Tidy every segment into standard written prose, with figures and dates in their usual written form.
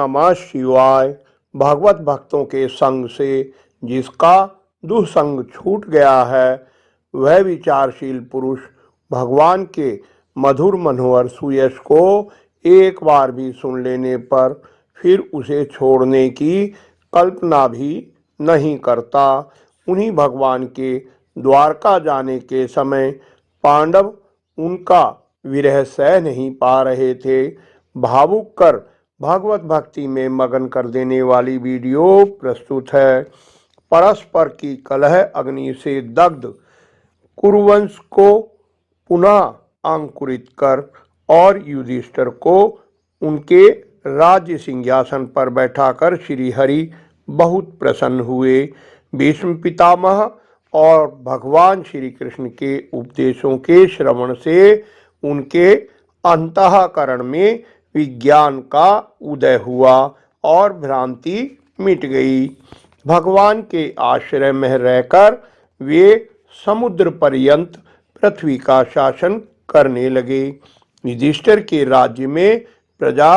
नमः शिवाय। भगवत भक्तों के संग से जिसका दुसंग छूट गया है, वह विचारशील पुरुष भगवान के मधुर मनोहर सुयश को एक बार भी सुन लेने पर फिर उसे छोड़ने की कल्पना भी नहीं करता। उन्हीं भगवान के द्वारका जाने के समय पांडव उनका विरह सह नहीं पा रहे थे। भावुक कर भगवत भक्ति में मगन कर देने वाली वीडियो प्रस्तुत है। परस्पर की कलह अग्नि से दग्ध कुरुवंश को पुनः अंकुरित कर और युधिष्ठिर को उनके राज्य सिंहासन पर बैठाकर श्री हरि बहुत प्रसन्न हुए। भीष्म पितामह और भगवान श्री कृष्ण के उपदेशों के श्रवण से उनके अंतःकरण में विज्ञान का उदय हुआ और भ्रांति मिट गई। भगवान के आश्रय में रहकर वे समुद्र पर्यंत पृथ्वी का शासन करने लगे। युधिष्ठिर के राज्य में प्रजा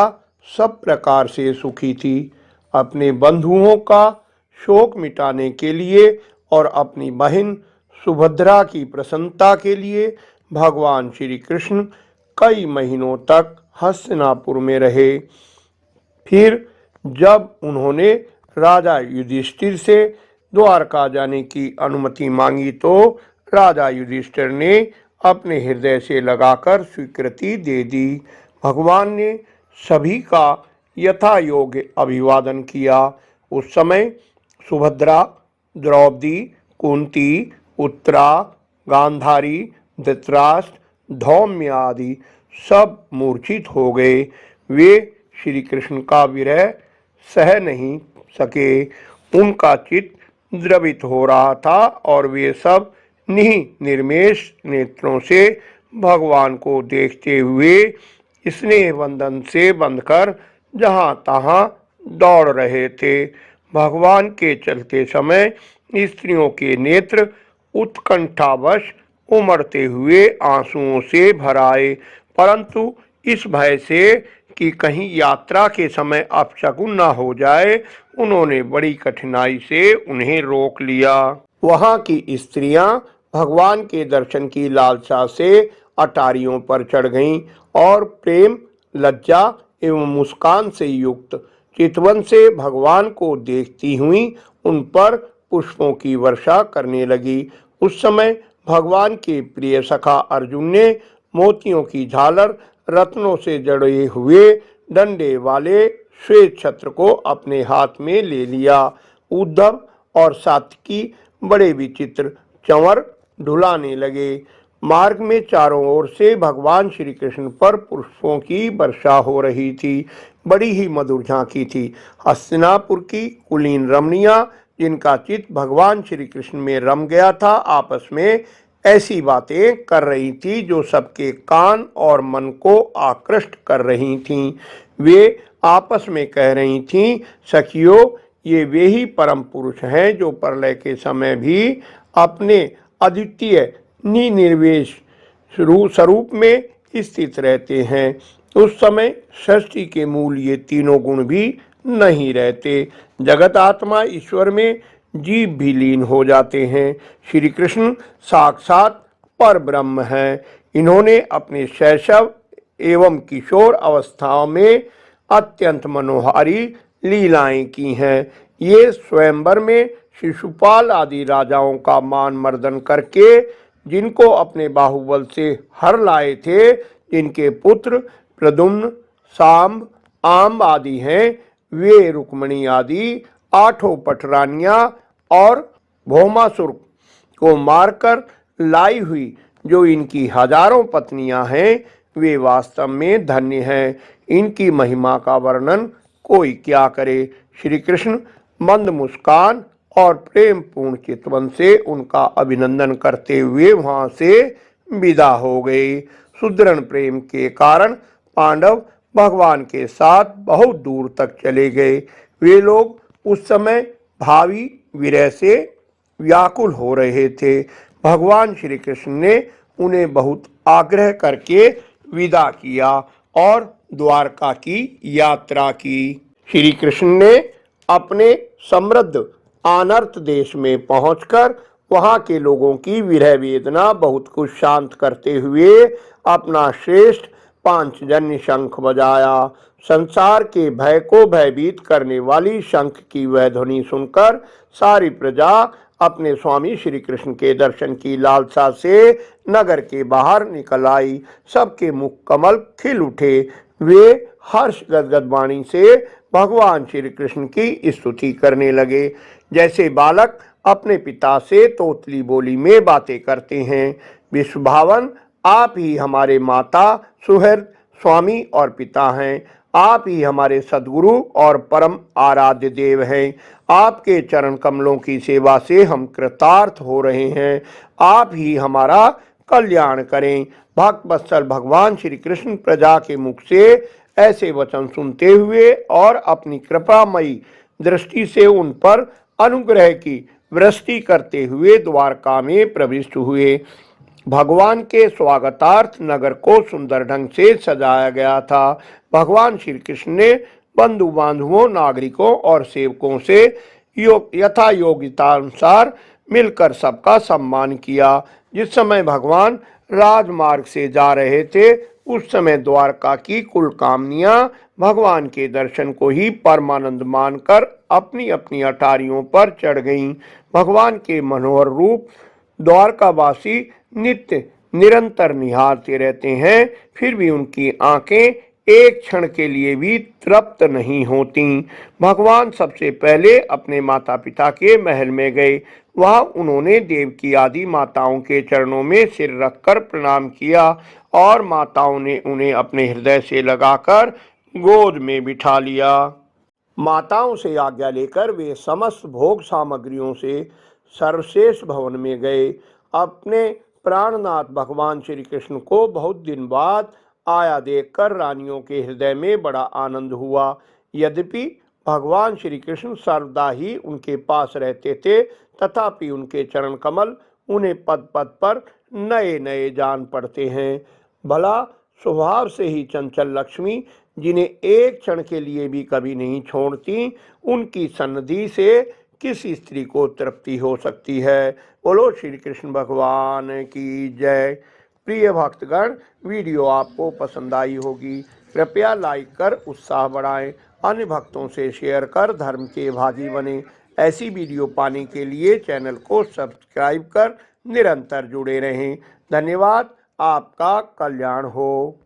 सब प्रकार से सुखी थी। अपने बंधुओं का शोक मिटाने के लिए और अपनी बहन सुभद्रा की प्रसन्नता के लिए भगवान श्री कृष्ण कई महीनों तक हस्तिनापुर में रहे। फिर जब उन्होंने राजा युधिष्ठिर से द्वारका जाने की अनुमति मांगी तो राजा युधिष्ठिर ने अपने हृदय से लगाकर स्वीकृति दे दी। भगवान ने सभी का यथा योग्य अभिवादन किया। उस समय सुभद्रा, द्रौपदी, कुंती, उत्तरा, गांधारी, धृतराष्ट्र, धौम्य आदि सब मूर्छित हो गए। वे श्री कृष्ण का विरह सह नहीं सके। उनका चित्त द्रवित हो रहा था और वे सब निर्मेष नेत्रों से भगवान को देखते हुए स्नेह बंधन से बंधकर जहाँ तहाँ दौड़ रहे थे। भगवान के चलते समय स्त्रियों के नेत्र उत्कंठावश उमड़ते हुए आंसुओं से भर आए, परंतु इस भय से कि कहीं यात्रा के समय अपशकुन न हो जाए, उन्होंने बड़ी कठिनाई से उन्हें रोक लिया। वहां की स्त्रियां भगवान के दर्शन की लालसा से अटारियों पर चढ़ गईं और प्रेम, लज्जा एवं मुस्कान से युक्त चितवन से भगवान को देखती हुई उन पर पुष्पों की वर्षा करने लगी। उस समय भगवान के प्रिय सखा अर्जुन ने मोतियों की झालर, रत्नों से जड़े हुए डंडे वाले श्वेत छत्र को अपने हाथ में ले लिया। उद्धव और सात्विकी बड़े विचित्र चंवर ढुलाने लगे। मार्ग में चारों ओर से भगवान श्री कृष्ण पर पुष्पों की वर्षा हो रही थी। बड़ी ही मधुर झांकी थी। हस्तिनापुर की कुलीन रमणियां, जिनका चित्त भगवान श्री कृष्ण में रम गया था, आपस में ऐसी बातें कर रही थी जो सबके कान और मन को आकृष्ट कर रही थीं। वे आपस में कह रही थीं, सखियों, ये वे ही परम पुरुष हैं जो प्रलय के समय भी अपने अद्वितीय निर्विशेष स्वरूप में स्थित रहते हैं। उस समय सृष्टि के मूल ये तीनों गुण भी नहीं रहते। जगत आत्मा ईश्वर में जीव भी लीन हो जाते हैं। श्री कृष्ण साक्षात पर ब्रह्म हैं। इन्होंने अपने शैशव एवं किशोर अवस्थाओं में अत्यंत मनोहारी लीलाएं की हैं। ये स्वयंवर में शिशुपाल आदि राजाओं का मान मर्दन करके जिनको अपने बाहुबल से हर लाए थे, जिनके पुत्र प्रद्युम्न, सांब, आम आदि हैं, वे रुक्मणी आदि 8 पटरानियां और भौमासुर को मारकर लाई हुई जो इनकी हजारों पत्नियां हैं, वे वास्तव में धन्य हैं। इनकी महिमा का वर्णन कोई क्या करे। श्री कृष्ण मंद मुस्कान और प्रेम पूर्ण चितवन से उनका अभिनंदन करते हुए वहां से विदा हो गए। सुदृढ़ प्रेम के कारण पांडव भगवान के साथ बहुत दूर तक चले गए। वे लोग उस समय भावी विरह से व्याकुल हो रहे थे। भगवान श्री कृष्ण ने उन्हें बहुत आग्रह करके विदा किया और द्वारका की यात्रा की। श्री कृष्ण ने अपने समृद्ध आनर्त देश में पहुंचकर वहां के लोगों की विरह वेदना बहुत कुछ शांत करते हुए अपना श्रेष्ठ पांचजन्य शंख बजाया। संसार के भय को भयभीत करने वाली शंख की वह ध्वनि सुनकर सारी प्रजा अपने स्वामी श्री कृष्ण के दर्शन की लालसा से नगर के बाहर निकल आई। सबके मुख कमल खिल उठे। वे हर्ष गदगद वाणी से भगवान श्री कृष्ण की स्तुति करने लगे, जैसे बालक अपने पिता से तोतली बोली में बातें करते हैं। विश्वभावन, आप ही हमारे माता, सुहृद, स्वामी और पिता हैं। आप ही हमारे सद्गुरु और परम आराध्य देव हैं। आपके चरण कमलों की सेवा से हम कृतार्थ हो रहे हैं। आप ही हमारा कल्याण करें। भक्त वत्सल भगवान श्री कृष्ण प्रजा के मुख से ऐसे वचन सुनते हुए और अपनी कृपामयी दृष्टि से उन पर अनुग्रह की वृष्टि करते हुए द्वारका में प्रविष्ट हुए। भगवान के स्वागतार्थ नगर को सुंदर ढंग से सजाया गया था। भगवान श्री कृष्ण ने बंधु बांधवों, नागरिकों और सेवकों से यथा योग्यतानुसार मिलकर सबका सम्मान किया। जिस समय भगवान राजमार्ग से जा रहे थे, उस समय द्वारका की कुल कामनियां भगवान के दर्शन को ही परमानंद मानकर अपनी अपनी अटारियों पर चढ़ गईं। भगवान के मनोहर रूप द्वारकावासी नित्य निरंतर निहारते रहते हैं, फिर भी उनकी आंखें एक क्षण के लिए भी तृप्त नहीं होती। भगवान सबसे पहले अपने माता पिता के महल में गए। वह उन्होंने देवकी आदि माताओं के चरणों में सिर रखकर प्रणाम किया और माताओं ने उन्हें अपने हृदय से लगाकर गोद में बिठा लिया। माताओं से आज्ञा लेकर वे समस्त भोग सामग्रियों से सर्वश्रेष्ठ भवन में गए। अपने प्राणनाथ भगवान श्री कृष्ण को बहुत दिन बाद आया देखकर रानियों के हृदय में बड़ा आनंद हुआ। यद्यपि भगवान श्री कृष्ण सर्वदा ही उनके पास रहते थे, तथापि उनके चरण कमल उन्हें पद पद पर नए नए जान पड़ते हैं। भला स्वभाव से ही चंचल लक्ष्मी, जिन्हें एक क्षण के लिए भी कभी नहीं छोड़ती, उनकी सन्निधि से किस स्त्री को तृप्ति हो सकती है। बोलो श्री कृष्ण भगवान की जय। प्रिय भक्तगण, वीडियो आपको पसंद आई होगी। कृपया लाइक कर उत्साह बढ़ाएं। अन्य भक्तों से शेयर कर धर्म के भागी बने। ऐसी वीडियो पाने के लिए चैनल को सब्सक्राइब कर निरंतर जुड़े रहें। धन्यवाद। आपका कल्याण हो।